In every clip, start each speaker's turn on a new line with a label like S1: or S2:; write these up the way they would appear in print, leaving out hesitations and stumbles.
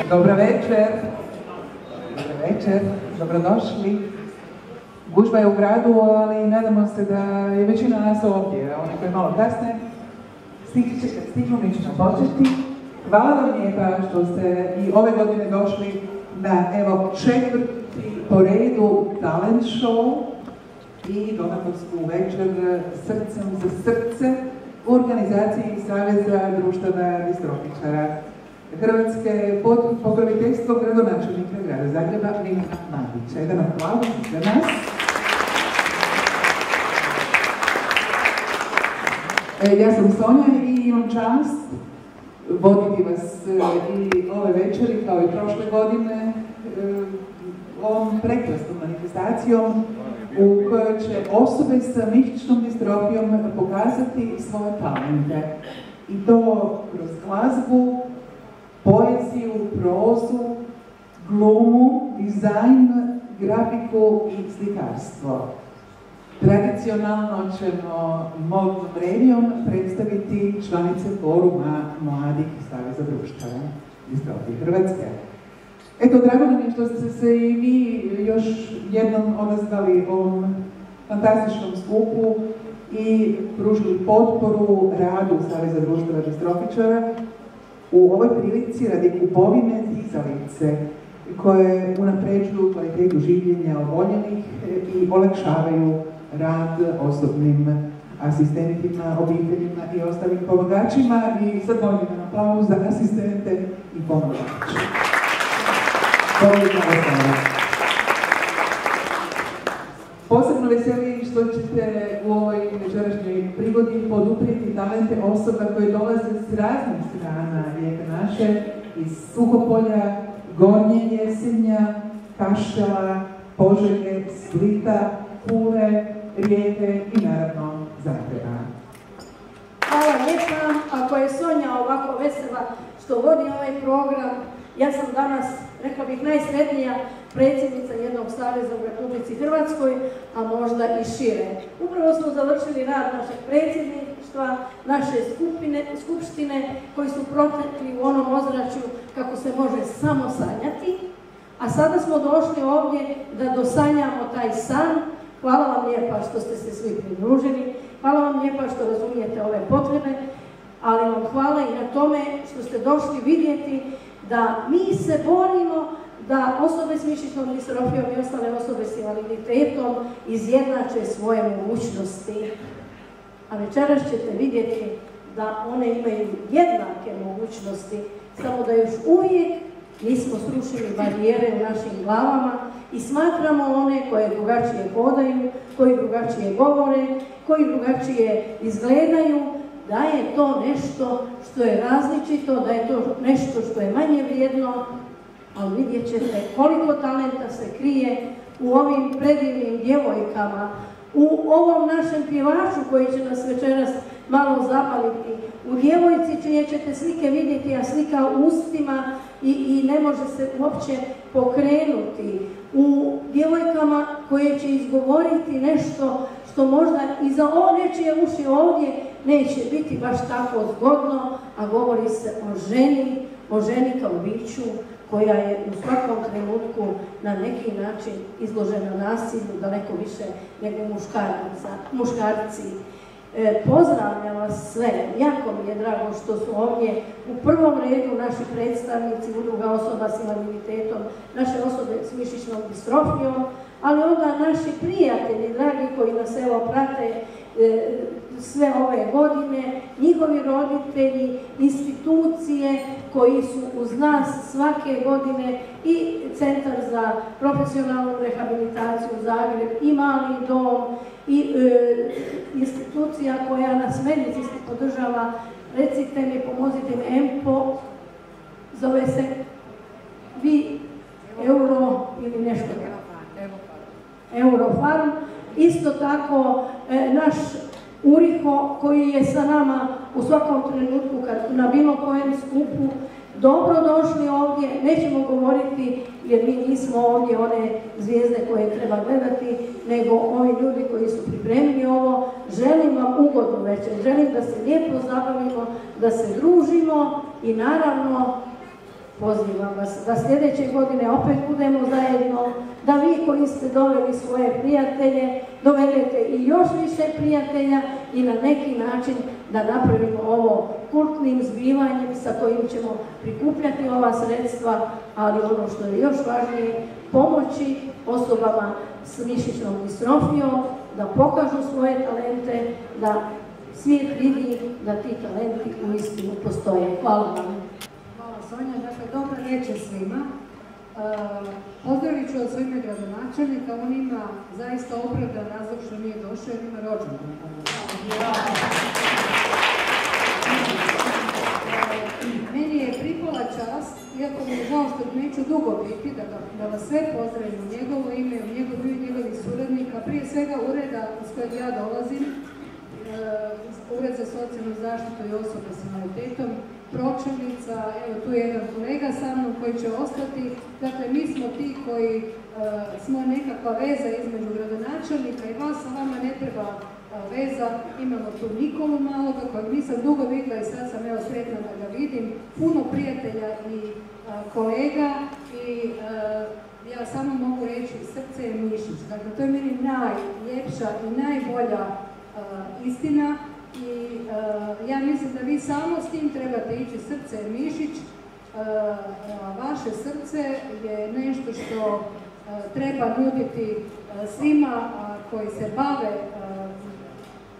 S1: Dobro večer, dobrodošli. Gužva je u gradu, ali nadamo se da je većina nas ovdje, a oni koji malo kasne stižu, mi ćemo početi. Hvala vam lijepa što ste i ove godine došli na evo 4. po redu talent show i donatorsku večer Srcem za srce u organizaciji Saveza društava distrofičara Hrvatske pod pokroviteljstvom gradonačelnika grada Zagreba Milana Bandića. Jedan aplauz za nas. Ja sam Sonja i imam čast voditi vas i ove večeri kao i prošle godine ovom prekrasnom manifestacijom u kojoj će osobe sa mišićnom distrofijom pokazati svoje talente. I to kroz glazbu, poeziju, prozu, glumu, dizajn, grafiku i slikarstvo. Tradicionalno ćemo modnom revijom predstaviti članice Foruma mladih saveza društava distrofije Hrvatske. Eto, drago nam je što ste se i vi još jednom odazvali ovom fantastičnom skupu i pružili potporu radu Saveza društava distrofičara u ovoj prilici radi kupovine dizalice koje unapređuju kvalitetu življenja oboljelih i olakšavaju rad osobnim asistentima, obiteljima i ostalim pomagačima. I sad molim jedan aplauz za asistente i pomagače. Posebno veseli što ćete u ovoj večerašnjoj prigodi poduprijeti talente osoba koje dolaze s raznih strana Lijepe naše, iz Suhopolja, Gornje Jesenja, Kaštela, Požege, Splita, Pule, Rijeke i naravno Zagreba.
S2: Hvala lijepa. Ako je Sonja ovako vesela što vodi ovaj program, ja sam danas, rekla bih, najsretnija predsjednica jednog saveza u Republici Hrvatskoj, a možda i šire. Upravo smo završili rad našeg predsjedništva, naše skupštine, koji su protekli u onom ozračju kako se može samo sanjati, a sada smo došli ovdje da dosanjamo taj san. Hvala vam lijepa što ste se svi pridružili, hvala vam lijepa što razumijete ove potrebe, ali vam hvala i na tome što ste došli vidjeti da mi se borimo da osobe s mišićnom distrofijom i ostale osobe s invaliditetom izjednače svoje mogućnosti. A večeras ćete vidjeti da one imaju jednake mogućnosti, samo da još uvijek nismo srušili barijere u našim glavama i smatramo one koje drugačije hodaju, koji drugačije govore, koji drugačije izgledaju, da je to nešto što je različito, da je to nešto što je manje vrijedno, ali vidjet ćete koliko talenta se krije u ovim predivnim djevojkama, u ovom našem pjevaču koji će nas večeras malo zapaliti, u djevojci čije ćete slike vidjeti, a slika u ustima i ne može se uopće pokrenuti, u djevojkama koje će izgovoriti nešto što možda i za nečije uši ovdje neće biti baš tako zgodno, a govori se o ženi kao biću koja je u svakom trenutku na neki način izložena nasilju daleko više nego muškarci. Pozdravljam vas sve, jako mi je drago što su ovdje u prvom redu naši predstavnici udruga osoba s invaliditetom, naše osobe s mišićnom distrofijom, ali onda naši prijatelji, dragi, koji nas evo prate sve ove godine, njihovi roditelji, institucije koji su uz nas svake godine, i Centar za profesionalnu rehabilitaciju Zagreb, i Mali dom, i institucija koja nas medicinski podržava, recite mi, pomozite mi, EMPO, zove se Vi Euro ili nešto Eurofarm. Isto tako naš Uriho koji je sa nama u svakom trenutku na bilo kojem skupu. Dobro došli ovdje, nećemo govoriti jer mi nismo ovdje one zvijezde koje treba gledati, nego ovi ljudi koji su pripremili ovo. Želim vam ugodnu večer, želim da se lijepo zabavimo, da se družimo i naravno pozivam vas da sljedeće godine opet budemo zajedno, da vi koji ste doveli svoje prijatelje, dovedete i još više prijatelja i na neki način da napravimo ovo kultnim zbivanjem sa kojim ćemo prikupljati ova sredstva, ali ono što je još važnije, pomoći osobama s mišićnom distrofijom da pokažu svoje talente, da svijet vidi da ti talenti uistinu postoje. Hvala vam.
S3: Sonja, dakle, dobra večer svima. Pozdravit ću od svojime gradonačelnika, on ima zaista opravdan razlog što nije došao jer ima rođendan. Meni je pripala čast, iako mi je žao što neću dugo biti, da vas sve pozdravim u njegovo ime, u njegovih suradnika, prije svega ureda iz kojeg ja dolazim, Ured za socijalnu zaštitu i osobe s invaliditetom, pročelnica, evo tu je jedan kolega sa mnom koji će ostati. Dakle, mi smo ti koji smo nekakva veza između gradonačelnika i vas, a vama ne treba veza. Imamo tu Nikolu Maloga kojeg nisam dugo vidjela i sad sam evo sretna da ga vidim. Puno prijatelja i kolega i ja samo mogu reći srce je mišić. Dakle, to je meni najljepša i najbolja istina i ja mislim da vi samo s tim trebate ići, srce je mišić. Vaše srce je nešto što treba nuditi svima koji se bave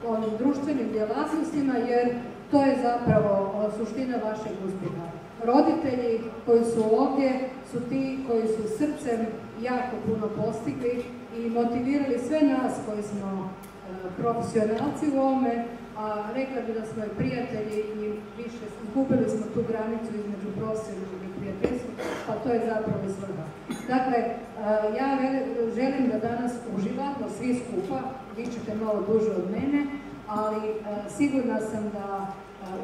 S3: ovim društvenim djelatnostima, jer to je zapravo suština vašeg uspjeha. Roditelji koji su ovdje su ti koji su srcem jako puno postigli i motivirali sve nas koji smo profesionalci u ovome, a rekla bi da smo i prijatelji i više izgubili smo tu granicu između profesionalnog i prijateljstva, pa to je zapravo i svrha. Dakle, ja želim da danas uživamo svi skupa, vi ćete malo duže od mene, ali sigurna sam da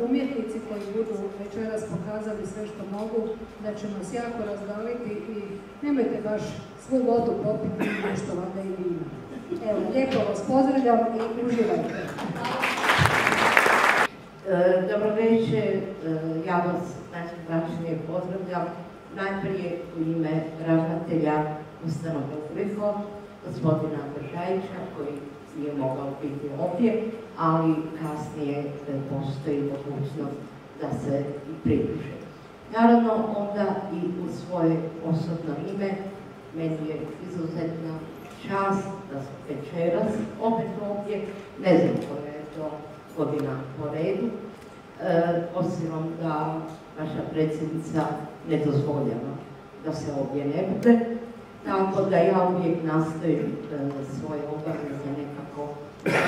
S3: umjetnici koji budu večeras pokazali sve što mogu, da će nas jako razdaliti i nemojte baš svu vodu popiti i nešto valjda i vi imate. Evo, lijepo vas pozdravljam i uživajte.
S4: Dobro večer, ja vas najsrdačnije pozdravljam. Najprije u ime ravnatelja ustanove URIHO, gospodina Bržajića, koji nije mogao biti ovdje, ali kasnije postoji mogućnost da se i pridruže. Naravno, onda i u svoje osobno ime, meni je izuzetna čast da sam večeras opet ovdje, ne znam koja je to godina po redu, obzirom da naša predsjednica ne dozvoljava da se ovdje ne bude, tako da ja uvijek nastojim svoje obaveze nekako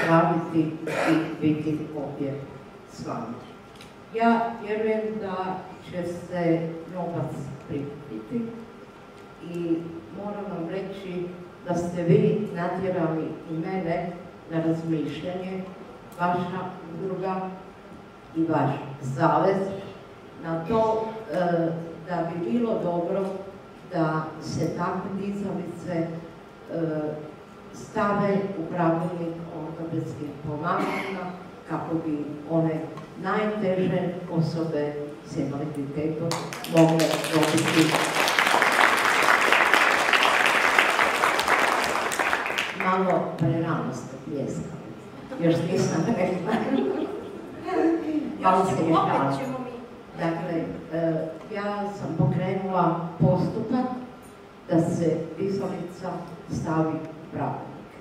S4: raditi i biti ovdje s vama. Ja vjerujem da će se novac prikupiti i moram vam reći da ste vi natjerali i mene na razmišljanje, vaša udruga i vaš savez, na to da bi bilo dobro da se takve dizalice stave u pravilnik o ortopedskim pomagalima kako bi one najteže osobe s invaliditetom mogle dobiti. Malo prerano ste pljeskali, još nisam rekla. Malo se je šalim. Dakle, ja sam pokrenula postupak da se dizalica stavi u pravilnik.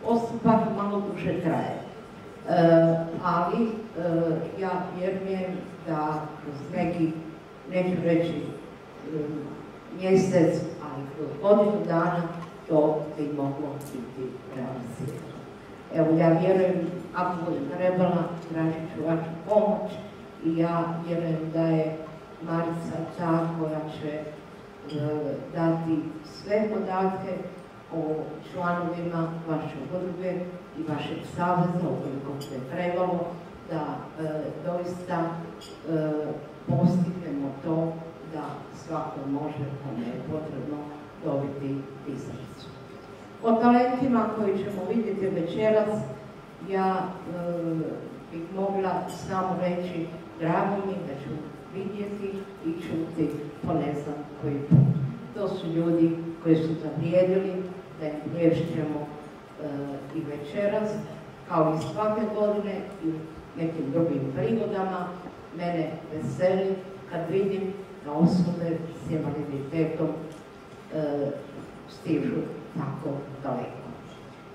S4: Postupak malo duže traje, ali ja vjerujem da kroz neki, neću reći mjesec, ali kroz godinu dana to bi moglo biti realizirano. Evo, ja vjerujem, ako budem trebala, tražit ću vašu pomoć i ja vjerujem da je Marica ta koja će dati sve podatke o članovima vaše udruge i vašeg saveza, ukoliko je trebalo, da doista postignemo to da svako može, kome je potrebno, dobiti dizalicu. O talentima koji ćemo vidjeti večeras, ja bih mogla samo reći, drago mi da ću vidjeti i čuti po ne znam koji put. To su ljudi koji su zavrijedili da im plješćemo i večeras, kao i svake godine i u nekim drugim prigodama. Mene veseli kad vidim da osobe s invaliditetom stižu tako daleko.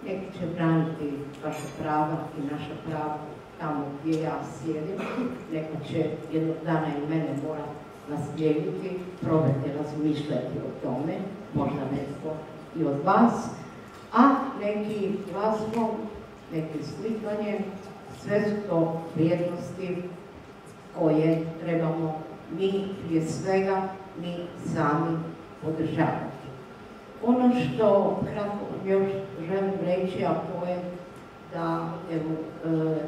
S4: Neki će braniti vaša prava i naša prava tamo gdje ja sjedim, neko će jednog dana i mene mora naslijediti, probajte razmišljati o tome, možda netko i od vas, a neki glazbom, neki slikanjem, sve su to vrijednosti koje trebamo mi prije svega, mi sami podržavati. Ono što kratko još želim reći, a to je da evo,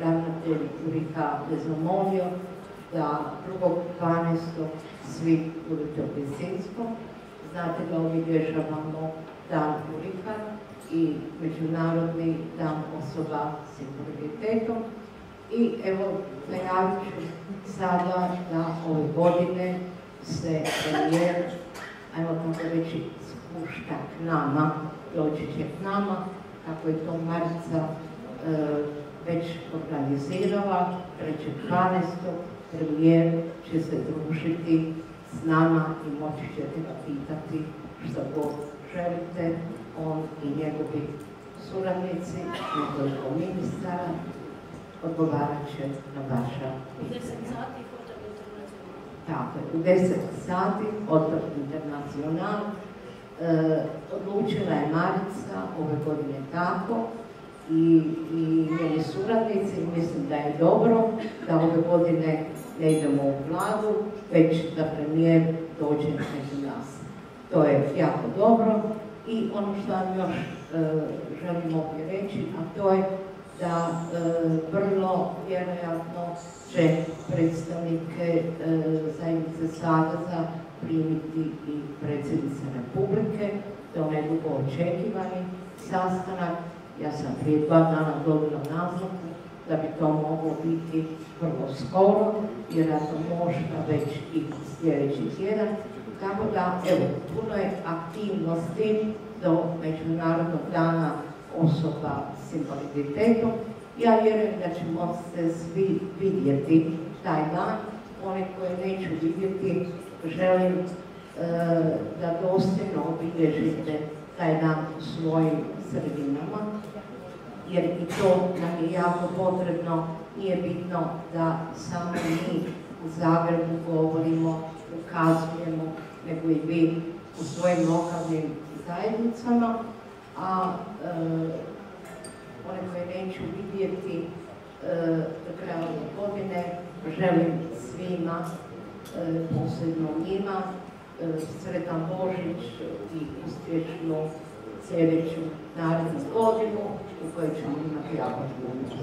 S4: ravnatelj URIHO je zamolio da 2.12. svi budete u Lisinskom. Znate da obilježavamo Dan Urika i Međunarodni dan osoba s invaliditetom. I evo, najavit ću sada da ove godine se premijer, ajmo tako reći, spušta k nama, doći će k nama, kako je to Marica već organizirala, 3.12. premijer će se družiti s nama i moći ćete ga pitati što god želite, on i njegovi suradnici, nekoliko ministara, odgovarat će na vaša pitanja. Tako, u 10 sati Hotel Internacional. Odlučila je Marica ove godine tako i njeni suradnici. Mislim da je dobro da ove godine ne idemo u Vladu, već da premijer dođe među nas. To je jako dobro i ono što vam još želim ovdje reći, a to je da vrlo vjerojatno će predstavnike zajednice Saveza primiti i predsjednica Republike. To je onaj dugo očekivani sastanak. Ja sam prije 2 dana dobila naznaku da bi to moglo biti vrlo skoro, vjerojatno možda već i sljedeći tjedan. Tako da, evo, puno je aktivnosti do Međunarodnog dana osoba s invaliditetom. Ja vjerujem da ćemo se svi vidjeti taj dan. One koje neću vidjeti, želim da dosljedno obilježite taj dan u svojim sredinama, jer i to nam je jako potrebno. Nije bitno da samo mi u Zagrebu govorimo, ukazujemo, nego i vi u svojim lokalnim zajednicama, a one koje neću vidjeti do kraja ove godine, želim svima, posebno njima, sretan Božić i uspješnu sljedeću narednu godinu u kojoj ćemo imati jako puno.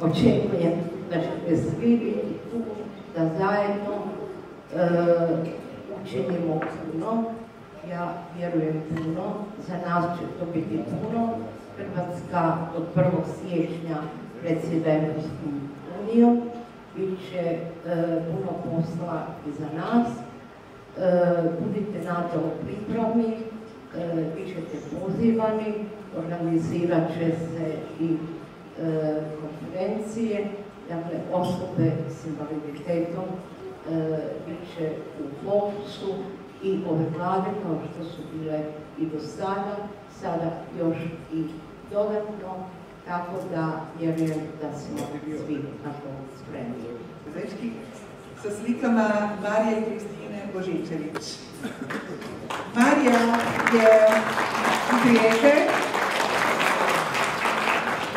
S4: Očekujem da ćete svi biti tu, da zajedno učinimo puno. Ja vjerujem puno, za nas će to biti puno. Hrvatska od 1. siječnja predsjeda Europskom unijom, bit će puno posla i za nas. Budite na to pripravni, bit ćete pozivani, organizirat će se i konferencije, dakle osobe s invaliditetom bit će u fokusu i ove vlade kao što su bile i do sada još i dodatno, tako da vjerujem da smo svi na to spremni.
S1: Sa slikama Marije Kristine Božičević. Marija je iz Rijeke,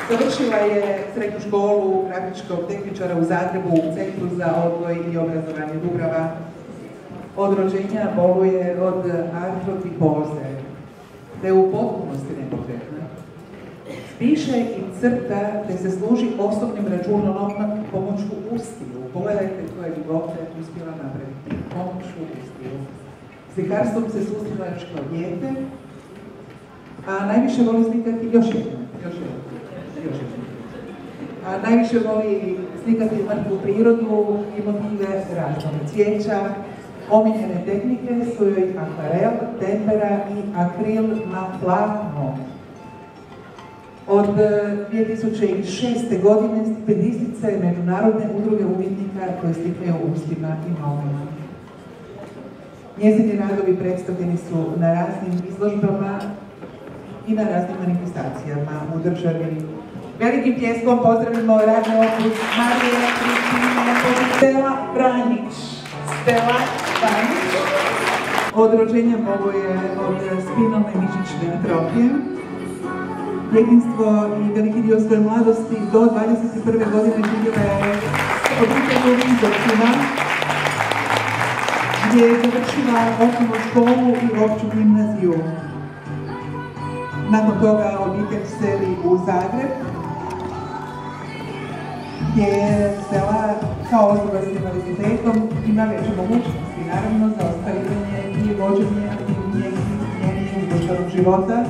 S1: završila je srednju školu grafičkog tehničara u Zagrebu u Centru za odgoj i obrazovanje Dubrava. Od rođenja boluje od artrotipoze, te je u potpunosti nepokretna. Piše i crta te se služi osobnim računalom pomoću ustiju. Pogledajte koje ljubote uspjela napraviti. Pomoću ustiju. Slikarstvom se susrela još kao dijete, a najviše voli slikati još jedno. A najviše voli slikati mrtvu prirodu i motive raznog cvijeća. Omiljene tehnike su joj akvarel, tempera i akril na platno. Od 2006. godine stipendistica je Međunarodne udruge umjetnika koje slikaju ustima i novima. Njezini radovi predstavljeni su na raznim izložbama i na raznim manifestacijama u državi. Velikim pljeskom pozdravimo radni opus Marije Kristine Stela Vranjić. Stela Vranjić. Od rođenja boluje od spinalne mišićne atrofije. Djetinjstvo i veliki dio svoje mladosti do 21. godine živjela je obitelju u Vinkovcima, gdje je završila osnovnu školu i opću gimnaziju. Nakon toga obitelj seli u Zagreb, gdje je Stela kao osoba s invaliditetom ima veće mogućnosti, naravno, za ostvarivanje i vođenje aktivnijeg i izmjenijeg društvenog života.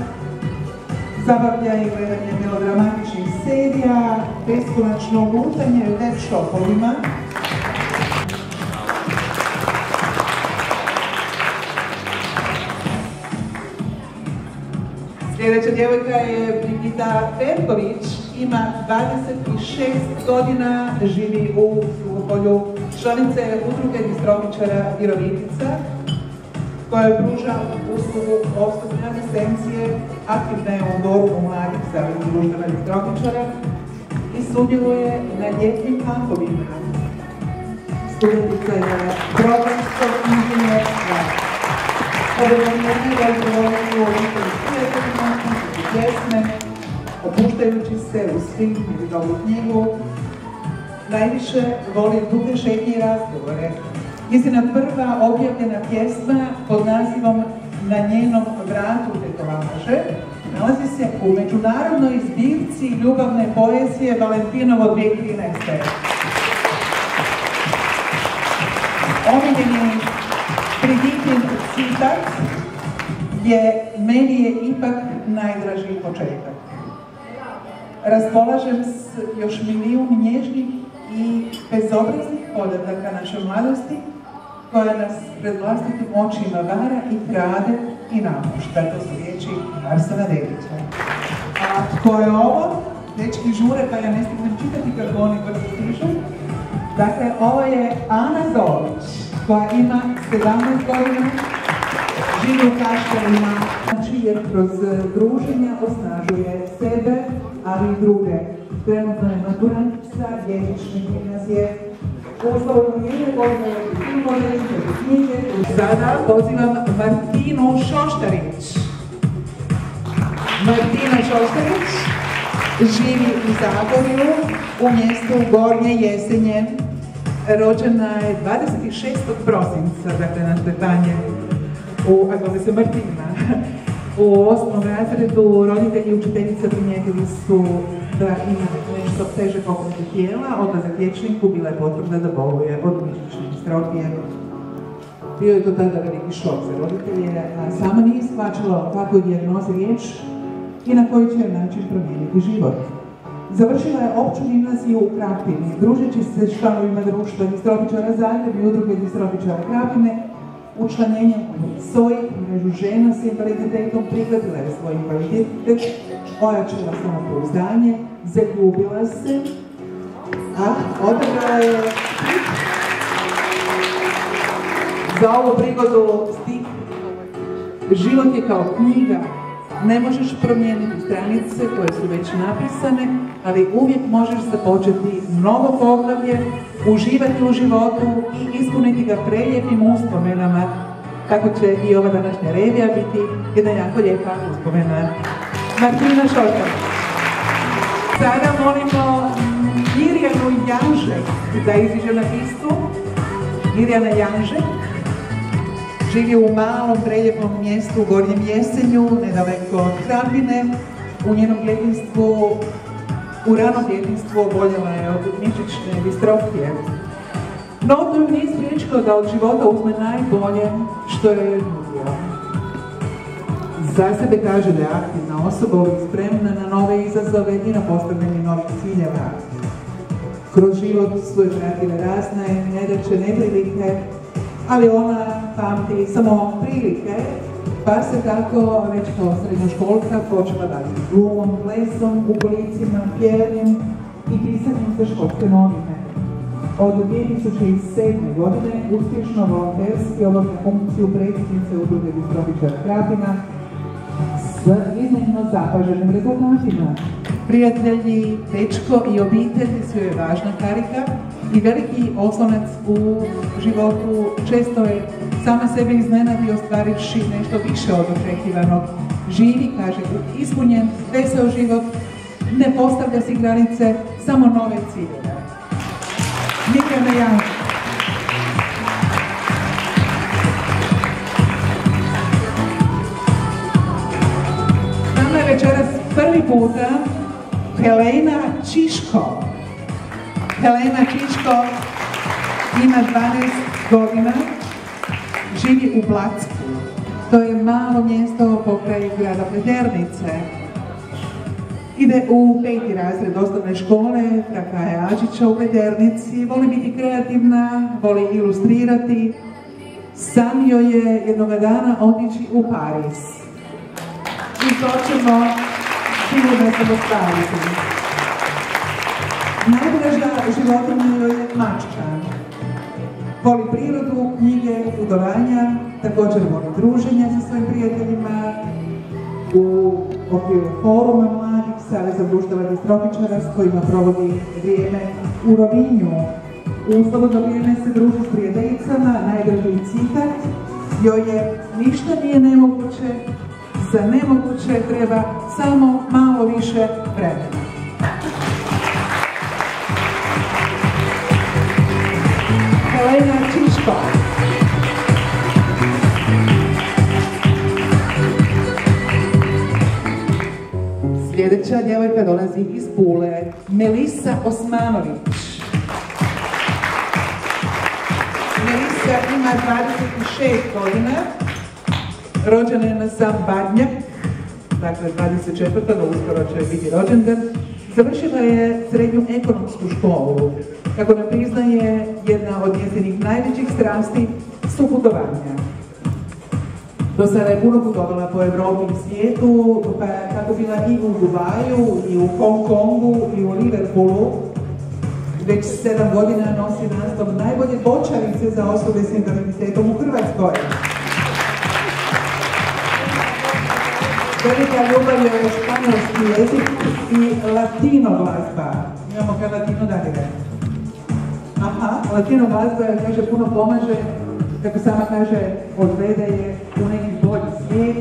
S1: Zabavlja i gledanje melodramatičnih serija, beskonačno lutanje web shopovima. Sljedeća djevojka je Brigita Perković, ima 26 godina, živi u Suhopolju, članica je udruge distrofičara Virovitica, koja pruža uslugu osobne asistencije, aktivna je u forumu mladih saveza društva distrofičara i sudjeluje na ljetnim kampovima. Studentica je programskog inženjerstva. Obrazovanje u obitelji s prijateljima, pjesme, opuštajući se u svim ili ovu knjigu. Najviše voli duge šetnje i razgovore. Njezina prva objavljena pjesma pod nazivom Na njenom vratu tetovaže nalazi se u međunarodnoj zbirci ljubavne poezije Valentinovo 2013. Omiljeni Brigitin citat je meni je ipak najdraži početak. Raspolažem s još milijun nježnih i bezobraznih podataka naše mladosti koja nas pred vlastitim očima vara i krade i napušta. To su riječi Arsena Dedića. A tko je ovo? Dečki žure pa ja ne stignem čitati kako oni brzo stižu. Dakle, ovo je Ana Zolić koja ima 17 godina, živi u Kaštelima, znači jer kroz druženja osnažuje sebe, ali i druge. Trenutno je maturantica jezične gimnazije. Uslovno je godine knjige. Sada pozivam Martinu Šoštarić. Martina Šoštarić živi u Zagorju, u mjestu Gornje Jesenje. Rođena je 26. prosinca, dakle na Stefanje, a zove se Martina. U 8. razredu roditelji i učiteljica primijetili su da ima nešto teže pokretne tijela, odlazak liječniku, bila je potvrda da boluje od mišićne distrofije. Bio je to tada veliki šok za roditelje, a sama nije shvaćala o kakvoj dijagnozi riječ i na koji će način promijeniti život. Završila je opću gimnaziju u Krapini, družeći se s članovima društva distrofičara Zagreb i udruge distrofičara Krapine. Učlanjenjem u SOI, mrežu žena s invaliditetom, prihvatila je svoj invaliditet, ojačala samopouzdanje, zaljubila se, a odabrala je za ovu prigodu stih: život je kao knjiga, ne možeš promijeniti stranice koje su već napisane, ali uvijek možeš započeti novo poglavlje, uživati u životu i ispuniti ga prelijepim uspomenama. Tako će i ova današnja revija biti jedna jako lijepa uspomena. Martina Šoštarić. Sada molimo Mirjanu Janžek da iziđe na pistu. Mirjana Janžek živi u malom prelijepom mjestu u Gornjem Jesenju, nedaleko od Krapine. U njenom djetinjstvu, u ranom djetinjstvu oboljela je od mišićne distrofije. No, to ju nije spriječilo da od života uzme najbolje što je nudio. Za sebe kaže da je aktivna osoba, uvijek spremna na nove izazove i na postavljanje novih ciljeva. Kroz život su je pratile razne nedaće, neprilike, ali ona pamti samo prilike, pa se tako već kao srednjoškolka počela baviti glumom, plesom, u kolicima, pjevanjem i pisanjem za školske novine. Od 2007. godine uspješno volonterski obavlja funkciju predsjednice udruge distrofičara Krapina s iznimno zapaženim rezultatima. Prijatelji, dečko i obitelji su joj važna karika i veliki oslonac u životu. Često je sama sebe iznenadi ostvarivši nešto više od očekivanog. Živi, kaže, ispunjen, veseo život, ne postavlja si granice, samo nove ciljeve. Mirjana Janžek. Nama je večeras prvi puta Helena Čiško. Helena Čiško Ima 12 godina, živi u Placku. To je malo mjesto pokraj grada Pleternice. Ide u 5. razred osnovne škole Frakaja Ačića u Pleternici. Voli biti kreativna, voli ilustrirati. San joj je jednoga dana otići u Pariz. I to ćemo sigurno se dostaviti. Najdraža životinja joj je mačka. Voli prirodu, knjige, putovanja, također voli druženje sa svojim prijateljima. U okviru foruma mladih Saveza društava distrofičara s kojima provodi vrijeme u Rovinju. U slobodno vrijeme se druži s prijateljicama, najdraži citat: joj je ništa nije nemoguće, za nemoguće treba samo malo više vremena. Helena Čiško. Sljedeća djevojka dolazi iz Pule, Melisa Osmanović. Melisa ima 26 godina, rođena je na sam Badnjak, dakle 24. uskoro će biti rođendan. Završila je srednju ekonomsku školu. Kako nam priznaje, jedna od njezinih najvećih strasti su putovanja. Do sada je puno putovala po Evropi i svijetu, pa kako bila i u Dubaju, i u Hong Kongu, i u Liverpoolu. Već 7 godina nosi naslov najbolje bočarice za osobe s invaliditetom u Hrvatskoj. Velika ljubav je španjolski jezik i latino glazba. Imamo kaj latino dalje. Aha, latino glazba, kaže, puno pomaže, kako sama kaže, odvede je u neki bolji svijet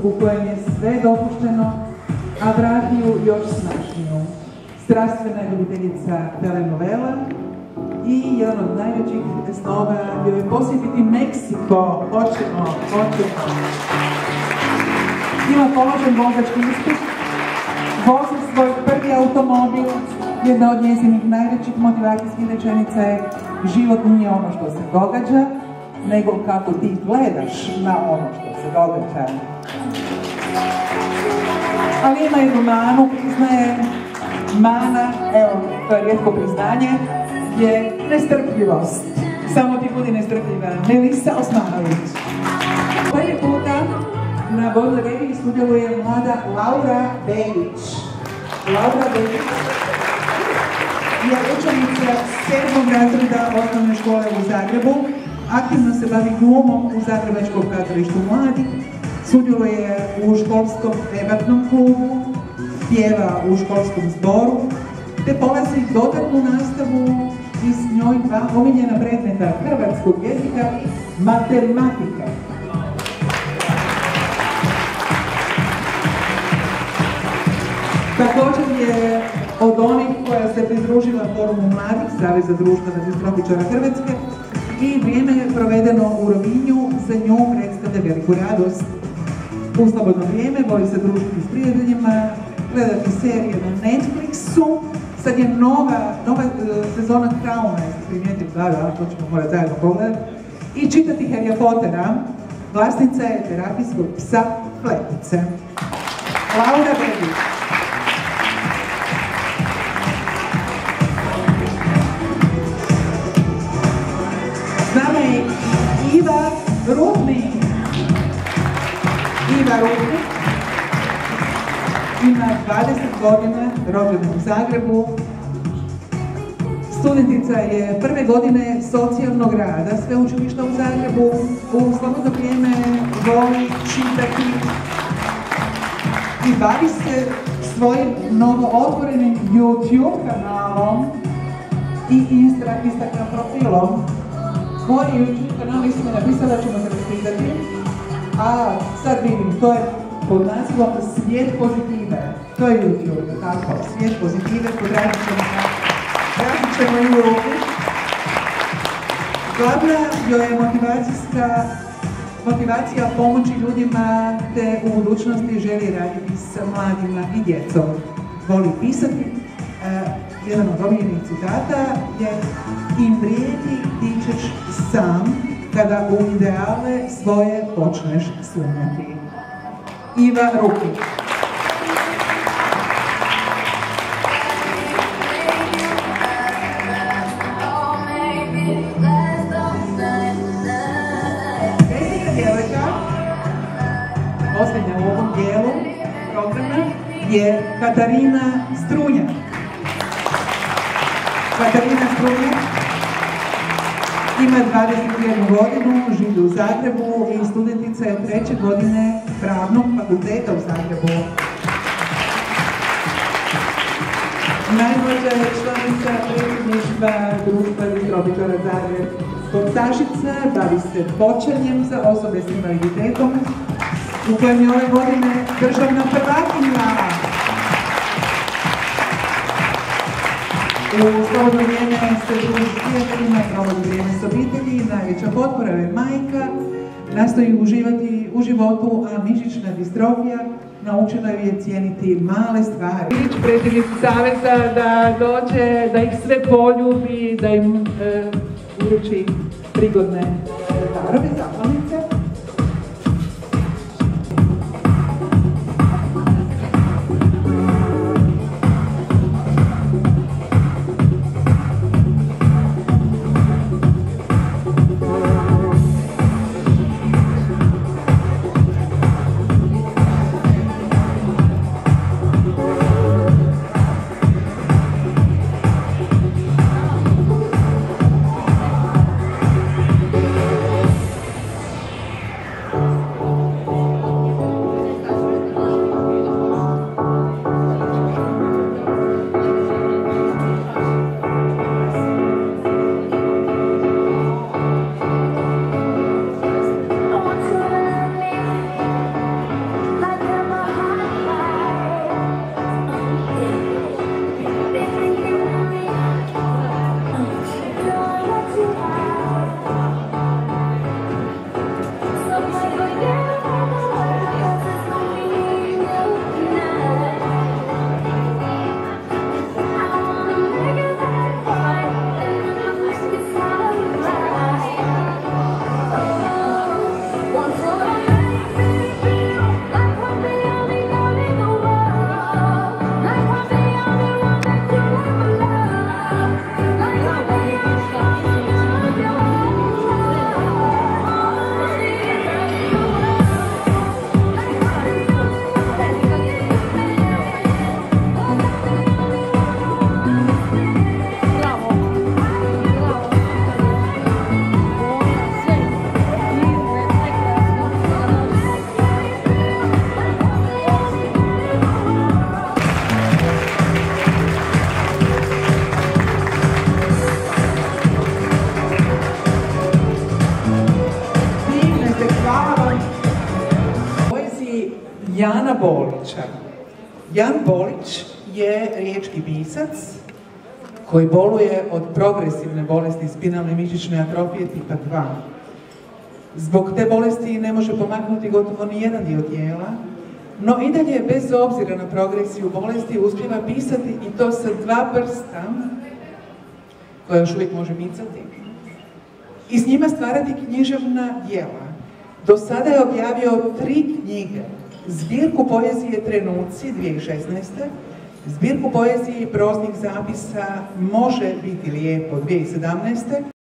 S1: u kojem je sve dopušteno, a vrati ju još snažniju. Strastvena je ljubiteljica telenovela i jedan od najvećih snova joj je posjetiti Meksiko. Hoćemo. Ima položen vozački ispit, vozi svoj prvi automobil. Jedna od njezinih najvećih motivacijskih rečenica je: život nije ono što se događa, nego kako ti gledaš na ono što se događa. Ali ima jednu manu, priznaje. Mana, evo, to je rijetko priznanje, je nestrpljivost. Samo ti budi nestrpljiva. Melisa Osmanović. Prvi puta na Bodle reviji sudjeluje mlada Laura Begić. Laura Begić je učenica 7. razreda osnovne škole u Zagrebu. Aktivno se bavi glumom u Zagrebačkom kazalištu mladih. Sudjeluje u školskom debatnom klubu, pjeva u školskom zboru, te polazi dodatnu nastavu i s njoj 2 omiljena predmeta hrvatskog jezika i matematike. Također je od onih koja se pridružila forumu mladih Saveza društava distrofičara Hrvatske i vrijeme je provedeno u Rovinju za nju predstavlja veliku radost. U slobodno vrijeme voli se družiti s prijateljima, gledati serije na Netflixu. Sad je nova sezona Trauma, jeste primijetili, da, to ćemo morati zajedno pogledati. I čitati Harryja Pottera. Vlasnica je terapijskog psa Fletice. Laura Begić. S nama je Iva Rudnik. Iva Rudnik ima 20 godina, rođena u Zagrebu. Studentica je prve godine socijalnog rada sveučilišta u Zagrebu. U slobodno vrijeme voli čitati i bavi se svojim novootvorenim YouTube kanalom i Instagram profilom. Moj YouTube kanal nisam napisala da ćemo se raspitati, a sad vidim, to je pod nazivom Svijet pozitive. To je YouTube, tako, Svijet pozitive, podradit ćemo i u ruku. Glavna joj je motivacija pomoći ljudima, te u budućnosti želi raditi s mladima i djecom. Voli pisati. Jedan od omiljenih citata je: im vrijedi dići ćeš sam kada u ideale svoje počneš sumnjati. Iva Rukić. Deseta djevojka, posljednja u ovom dijelu programa, je Katarina Strunjak. Katarina Strunjak ima 21 godinu, živi u Zagrebu i studentica je 3. godine Pravnog fakulteta u Zagrebu. Najmlađa je članica predsjedništva Društva distributora Zagreb Sportašica, bavi se bočanjem za osobe s invaliditetom, u kojem je ove godine državna prvakinja. U slobodno vrijeme se druži s prijateljima, provodi vrijeme s obitelji, najveća potpora je majka, nastoji uživati u životu, a mišićna distrofija naučila ju je cijeniti male stvari. Predsjednik saveza da dođe, da ih sve poljubi, da im uruči prigodne darove, zahvalnice. Jana Bolića. Jan Bolić je riječki pisac koji boluje od progresivne bolesti spinalne mišićne atrofije tipa 2. Zbog te bolesti ne može pomaknuti gotovo ni jedan dio tijela, no i dalje bez obzira na progresiju bolesti uspijeva pisati i to sa 2 prsta koja još uvijek može micati i s njima stvarati književna djela. Do sada je objavio 3 knjige. Zbirku poezije Trenuci 2016. Zbirku poezije i proznih zapisa Može biti lijepo 2017.